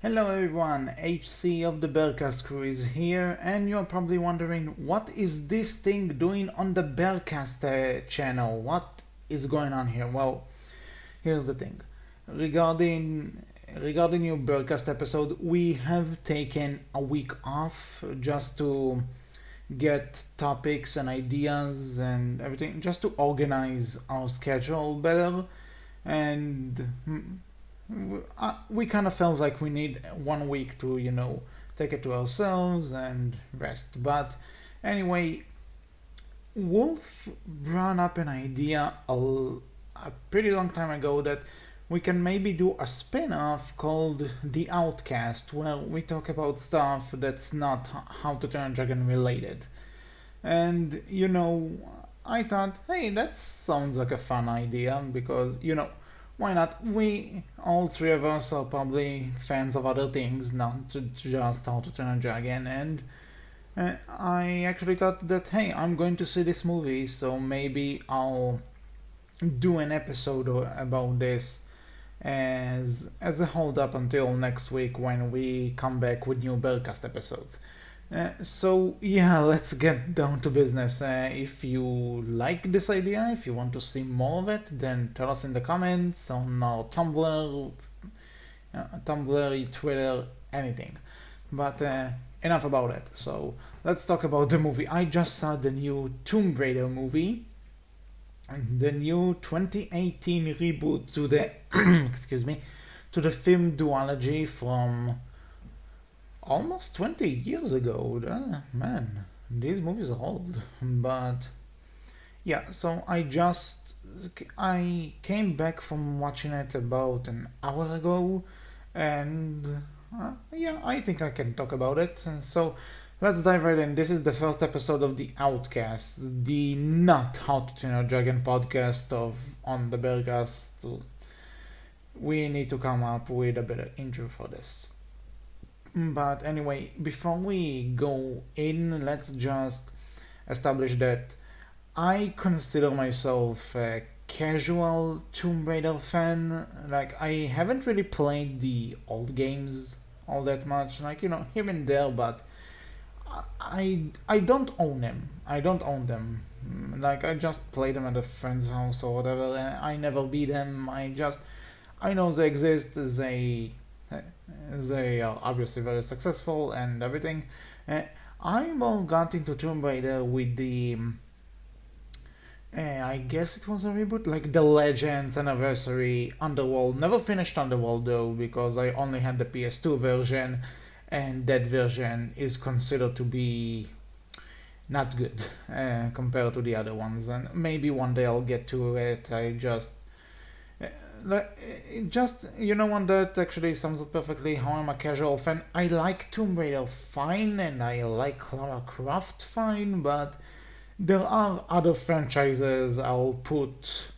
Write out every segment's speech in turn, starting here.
Hello everyone, HC of the Berkcast crew is here, and you're probably wondering what is this thing doing on the Berkcast channel? What is going on here? Well, here's the thing. Regarding your Berkcast episode, we have taken a week off just to get topics and ideas and everything, just to organize our schedule better, and we kind of felt like we need 1 week to, take it to ourselves and rest. But anyway, Wolf brought up an idea a pretty long time ago that we can maybe do a spin-off called the Outcast, where we talk about stuff that's not How to Train a Dragon related. And I thought, hey, that sounds like a fun idea because why not? We all three of us are probably fans of other things, not just How to Train a Dragon. And I actually thought that, hey, I'm going to see this movie, so maybe I'll do an episode about this as a hold up until next week when we come back with new Berkcast episodes. So yeah, let's get down to business. If you like this idea, if you want to see more of it, then tell us in the comments on our Tumblr, Twitter, anything. But enough about it. So let's talk about the movie. I just saw the new Tomb Raider movie, the new 2018 reboot to the excuse me, to the film duology from almost 20 years ago. Man, these movies are old. But yeah, so I came back from watching it about an hour ago, and yeah, I think I can talk about it. And so let's dive right in. This is the first episode of the Outcast, the not How to Train a Dragon podcast of on the Berkcast. We need to come up with a better intro for this. But anyway, before we go in, let's just establish that I consider myself a casual Tomb Raider fan. Like, I haven't really played the old games all that much, like, here and there, but I don't own them. I don't own them. Like, I just play them at a friend's house or whatever, and I never beat them. I know they exist. They are obviously very successful and everything. I more got into Tomb Raider with the I guess it was a reboot, like the Legends Anniversary Underworld. Never finished Underworld though, because I only had the PS2 version, and that version is considered to be not good compared to the other ones. And maybe one day I'll get to it. One that actually sums up perfectly how I'm a casual fan. I like Tomb Raider fine, and I like Lara Croft fine, but there are other franchises I'll put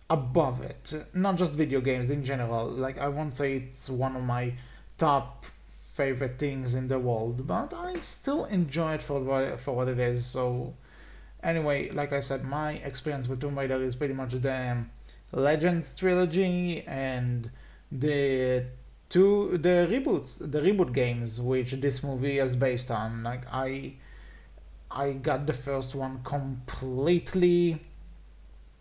above it. Not just video games in general. Like, I won't say it's one of my top favorite things in the world, but I still enjoy it for what it is. So anyway, like I said, my experience with Tomb Raider is pretty much the Legends trilogy and the reboot games, which this movie is based on. Like, I got the first one completely.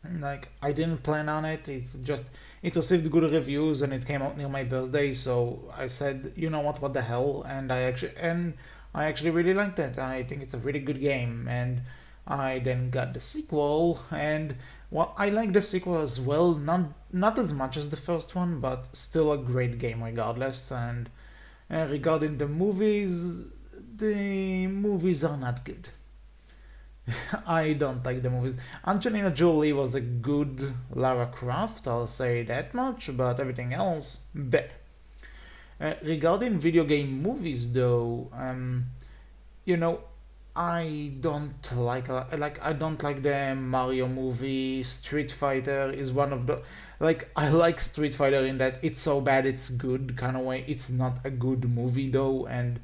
Like, I didn't plan on it. It received good reviews and it came out near my birthday, so I said, you know what the hell, and I actually really liked it. I think it's a really good game, and I then got the sequel, and well, I like the sequel as well. Not as much as the first one, but still a great game regardless. And regarding the movies are not good. I don't like the movies. Angelina Jolie was a good Lara Croft, I'll say that much, but everything else, bad. Regarding video game movies, though, you know, I don't like the Mario movie. Street Fighter is one of the like I like Street Fighter in that it's so bad it's good kind of way. It's not a good movie though, and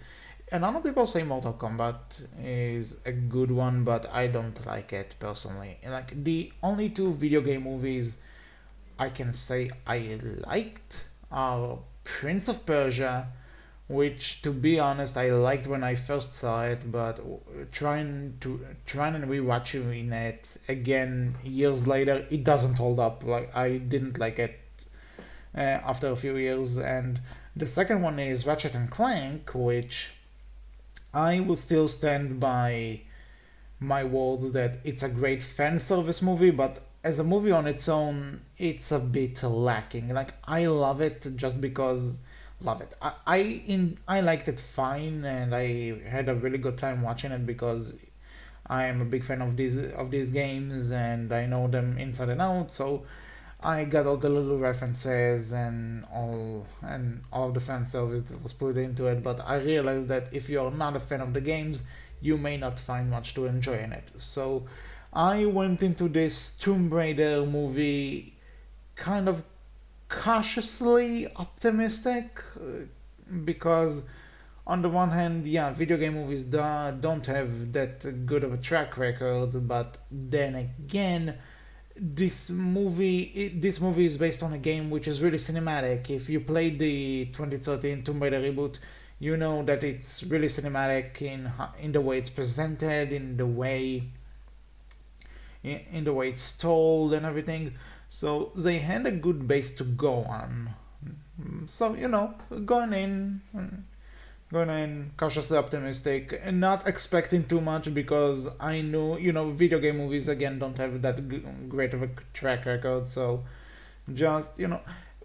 a lot of people say Mortal Kombat is a good one, but I don't like it personally. Like, the only two video game movies I can say I liked are Prince of Persia which, to be honest, I liked when I first saw it, but trying and rewatching it again years later, it doesn't hold up. Like, I didn't like it after a few years. And the second one is Ratchet and Clank, which I will still stand by my words that it's a great fan service movie, but as a movie on its own, it's a bit lacking. Like, I love it just because love it. I liked it fine, and I had a really good time watching it because I am a big fan of these games and I know them inside and out. So I got all the little references and all of the fan service that was put into it. But I realized that if you're not a fan of the games, you may not find much to enjoy in it. So I went into this Tomb Raider movie kind of cautiously optimistic because on the one hand, yeah, video game movies don't have that good of a track record, but then again, this movie is based on a game which is really cinematic. If you played the 2013 Tomb Raider reboot, you know that it's really cinematic in the way it's presented, in the way it's told and everything. So they had a good base to go on. So going in, going in cautiously optimistic and not expecting too much because I know video game movies again don't have that great of a track record. So just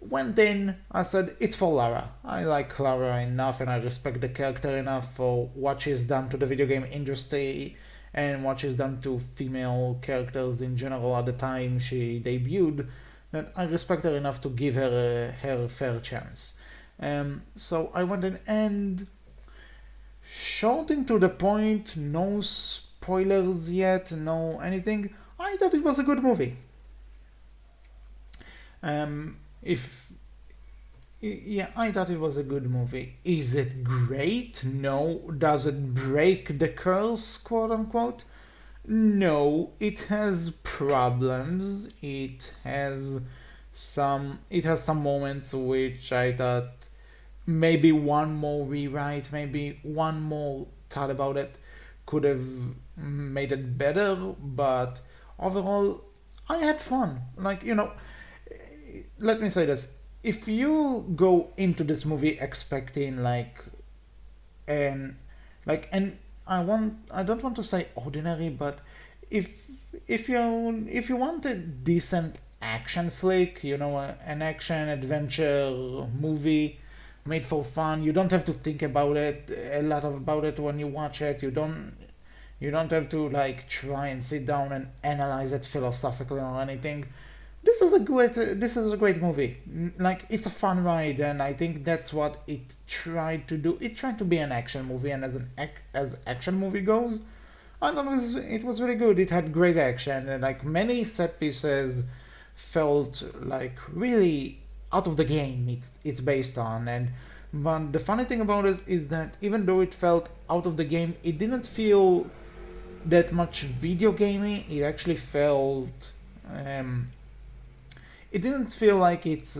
went in. I said it's for Lara. I like Lara enough and I respect the character enough for what she's done to the video game industry and what she's done to female characters in general at the time she debuted, that I respect her enough to give her her fair chance. So I went in and short into the point, no spoilers yet, no anything. I thought it was a good movie. If Yeah, I thought it was a good movie. Is it great? No. Does it break the curse, quote unquote? No. It has problems. It has some moments which I thought maybe one more rewrite, maybe one more thought about it could have made it better, but overall I had fun. Let me say this. If you go into this movie expecting and and I don't want to say ordinary, but if if you want a decent action flick, an action adventure movie made for fun, you don't have to think about it a lot about it when you watch it. You don't have to try and sit down and analyze it philosophically or anything. This is a great movie. It's a fun ride, and I think that's what it tried to do. It tried to be an action movie, and as action movie goes, I thought it was really good. It had great action, and many set pieces felt really out of the game it's based on. And but the funny thing about it is that even though it felt out of the game, it didn't feel that much video gamey. It didn't feel like it's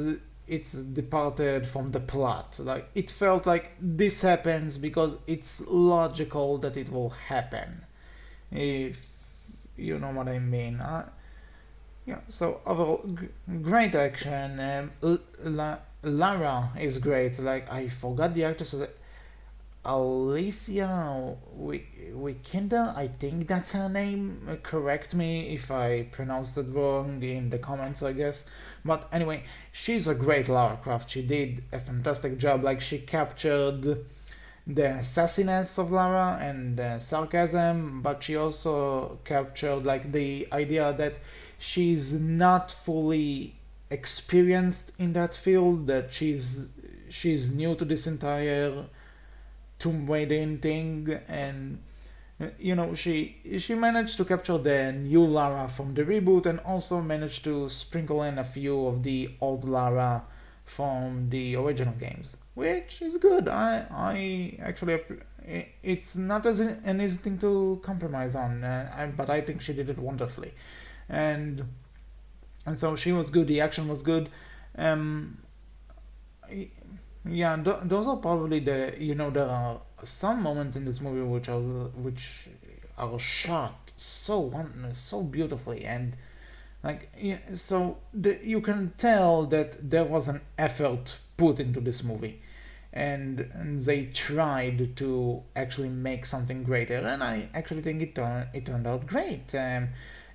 departed from the plot. It felt like this happens because it's logical that it will happen. If you know what I mean. Yeah. So overall, great action. Lara is great. I forgot the actress. Alicia Vikander, I think that's her name. Correct me if I pronounced it wrong in the comments, I guess. But anyway, she's a great Lara Croft. She did a fantastic job. She captured the sassiness of Lara and the sarcasm, but she also captured the idea that she's not fully experienced in that field. That she's new to this entire Tomb Raider thing, and she managed to capture the new Lara from the reboot, and also managed to sprinkle in a few of the old Lara from the original games, which is good. I actually it's not an easy thing to compromise on, but I think she did it wonderfully, and so she was good. The action was good. Um, Yeah, those are probably the, there are some moments in this movie which are shot so beautifully, and like, yeah, so you can tell that there was an effort put into this movie, and they tried to actually make something greater, and I actually think it turned out great.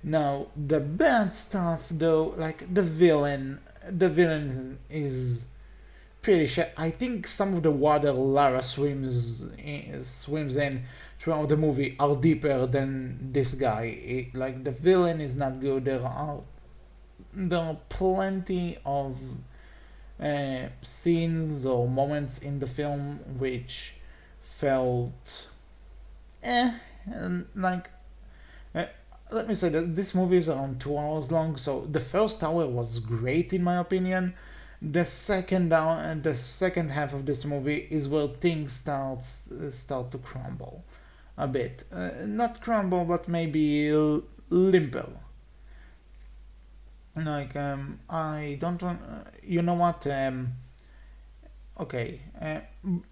Now the bad stuff, though, like the villain is pretty sure. I think some of the water Lara swims in throughout the movie are deeper than this guy. Like, the villain is not good. There are plenty of scenes or moments in the film which felt and like uh, let me say that this movie is around 2 hours long. So the first hour was great in my opinion. The second half of this movie is where things start to crumble a bit. Not crumble, but maybe limper. Like, I don't want. You know what? Okay.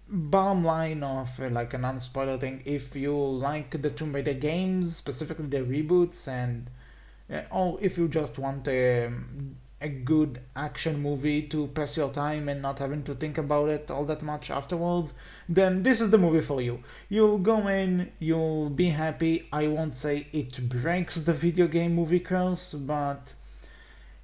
Bottom line of like a non-spoiler thing. If you like the Tomb Raider games, specifically the reboots, and or if you just want a good action movie to pass your time and not having to think about it all that much afterwards, then this is the movie for you. You'll go in, you'll be happy. I won't say it breaks the video game movie curse, but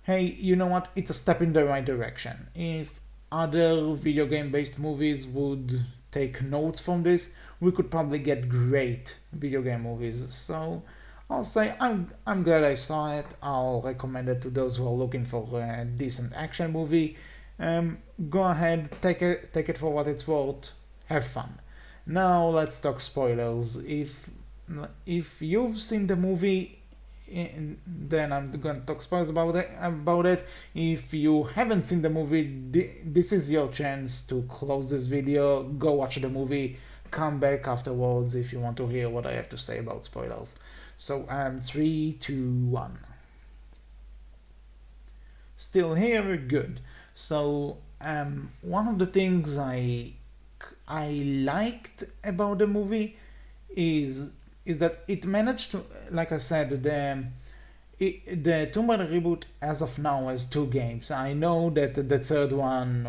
hey, you know what? It's a step in the right direction. If other video game based movies would take notes from this, we could probably get great video game movies. So I'll say I'm glad I saw it. I'll recommend it to those who are looking for a decent action movie. Go ahead, take it for what it's worth. Have fun. Now let's talk spoilers. If you've seen the movie, then I'm going to talk spoilers about it. If you haven't seen the movie, this is your chance to close this video. Go watch the movie. Come back afterwards if you want to hear what I have to say about spoilers. So, 3, 2, 1. Still here, good. So, one of the things I liked about the movie is that it managed to, like I said, the Tomb Raider reboot as of now has two games. I know that the third one,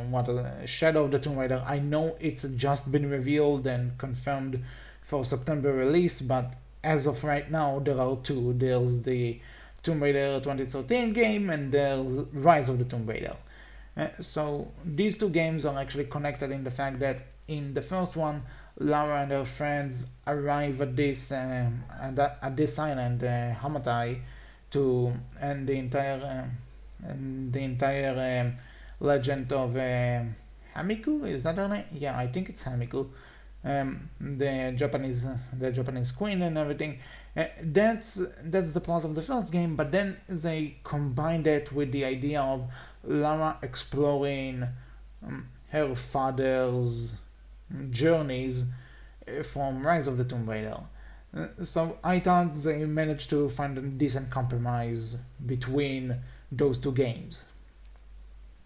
Shadow of the Tomb Raider, I know it's just been revealed and confirmed for September release, but as of right now, there are two. There's the Tomb Raider 2013 game, and there's Rise of the Tomb Raider. So these two games are actually connected in the fact that in the first one, Lara and her friends arrive at this island, Hamatai, to end the entire legend of Hamiku. Is that her name? Yeah, I think it's Hamiku. The Japanese queen and everything. That's the plot of the first game, but then they combined it with the idea of Lara exploring her father's journeys from Rise of the Tomb Raider. So I thought they managed to find a decent compromise between those two games.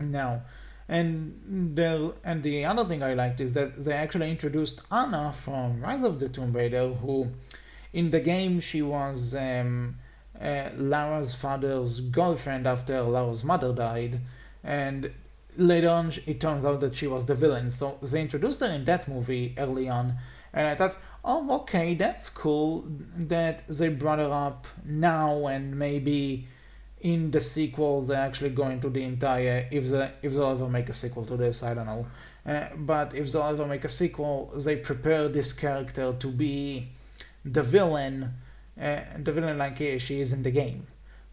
Now, and the other thing I liked is that they actually introduced Anna from Rise of the Tomb Raider, who in the game she was Lara's father's girlfriend after Lara's mother died, and later on it turns out that she was the villain. So they introduced her in that movie early on, and I thought, oh, okay, that's cool that they brought her up now, and maybe in the sequels they're actually going to the entire, if they'll ever make a sequel to this, I don't know, but if they'll ever make a sequel, they prepare this character to be the villain like she is in the game.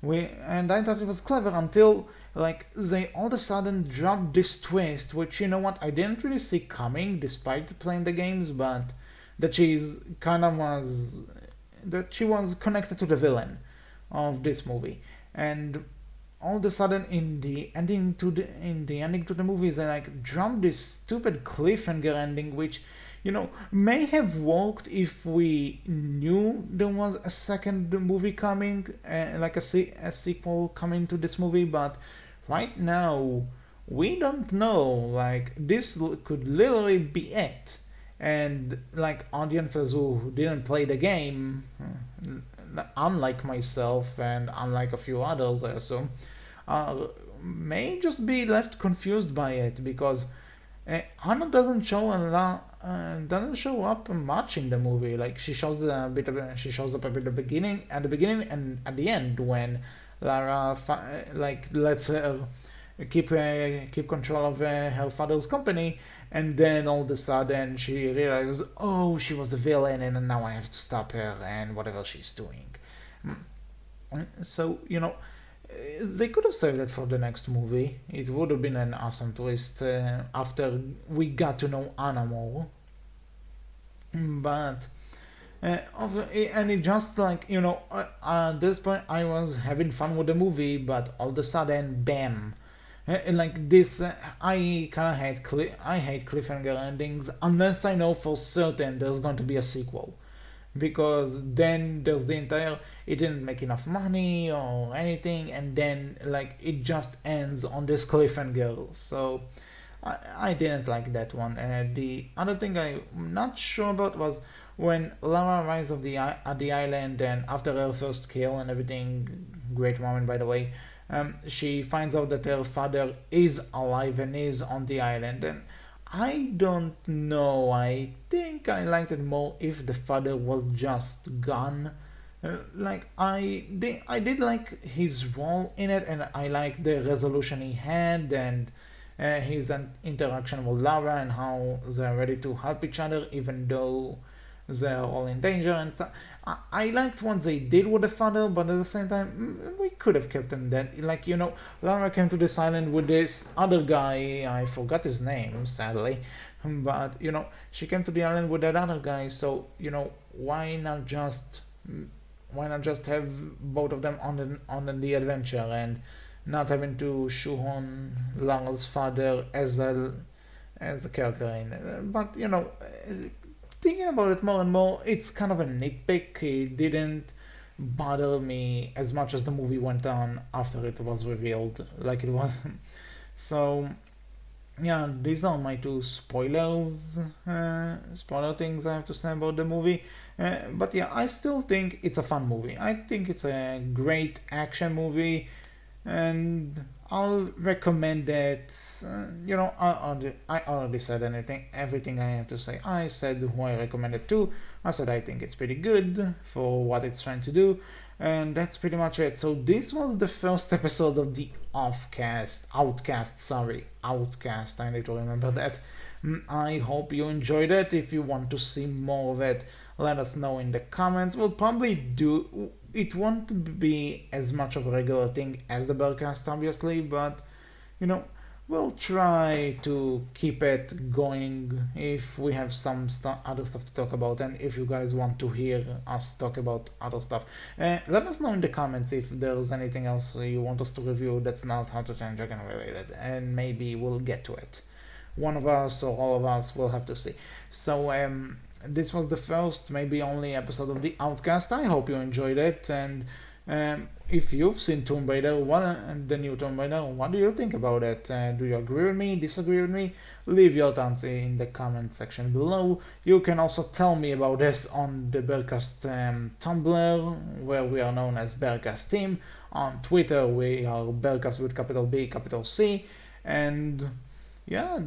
And I thought it was clever until like they all of a sudden dropped this twist, which, you know what, I didn't really see coming despite playing the games, but that she was connected to the villain of this movie. And all of a sudden in the ending to the movie, they like dropped this stupid cliffhanger ending, which, you know, may have worked if we knew there was a second movie coming, like a sequel coming to this movie. But right now, we don't know. Like this could literally be it, and like audiences who didn't play the game, unlike myself and unlike a few others, I assume, uh, may just be left confused by it because Anna doesn't show up much in the movie. Like she shows up a bit at the beginning and at the end when Lara like lets her keep control of her father's company, and then all of a sudden she realizes, oh, she was the villain, and now I have to stop her and whatever she's doing. So they could have saved it for the next movie. It would have been an awesome twist after we got to know Anna more. But and it just like at this point I was having fun with the movie, but all of a sudden, bam! Like this, I kind of I hate cliffhanger endings unless I know for certain there's going to be a sequel, because then there's the entire it didn't make enough money or anything, and then like it just ends on this cliffhanger. So I didn't like that one. The other thing I'm not sure about was when Lara arrives at the island, and after her first kill and everything, great moment by the way, she finds out that her father is alive and is on the island. And I don't know, I think I liked it more if the father was just gone. Like I did like his role in it, and I like the resolution he had, and his interaction with Lara and how they're ready to help each other even though they're all in danger. And so I liked what they did with the father, but at the same time, we could have kept him dead. Like Lara came to this island with this other guy. I forgot his name, sadly, but she came to the island with that other guy. So why not just have both of them on the adventure, and not having to shoehorn Lara's father as a character in it. But thinking about it more and more, it's kind of a nitpick. It didn't bother me as much as the movie went on after it was revealed, like it was. So yeah, these are my two spoiler things I have to say about the movie. But yeah, I still think it's a fun movie. I think it's a great action movie, and I'll recommend it. I already said everything I have to say. I said who I recommend it to. I said I think it's pretty good for what it's trying to do, and that's pretty much it. So this was the first episode of the Outcast. I need to remember that. I hope you enjoyed it. If you want to see more of it, let us know in the comments. We'll probably do. It won't be as much of a regular thing as the Berkcast, obviously, but we'll try to keep it going if we have some other stuff to talk about, and if you guys want to hear us talk about other stuff. Let us know in the comments if there's anything else you want us to review that's not How to Train Dragon related, and maybe we'll get to it. One of us or all of us will have to see. So this was the first, maybe only episode of the Outcast. I hope you enjoyed it, and if you've seen Tomb Raider, the new Tomb Raider, what do you think about it? Do you agree with me, disagree with me? Leave your thoughts in the comment section below. You can also tell me about this on the Berkcast Tumblr, where we are known as Berkcast Team. On Twitter, we are Berkcast with capital B, capital C, and yeah,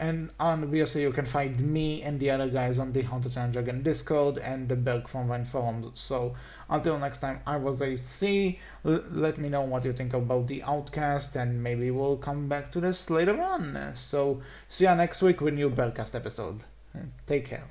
and obviously you can find me and the other guys on the Haunted Time Dragon Discord and the Berg from Vine forums. So until next time, I was AC. Let me know what you think about the Outcast, and maybe we'll come back to this later on. So see ya next week with a new Bergcast episode. Take care.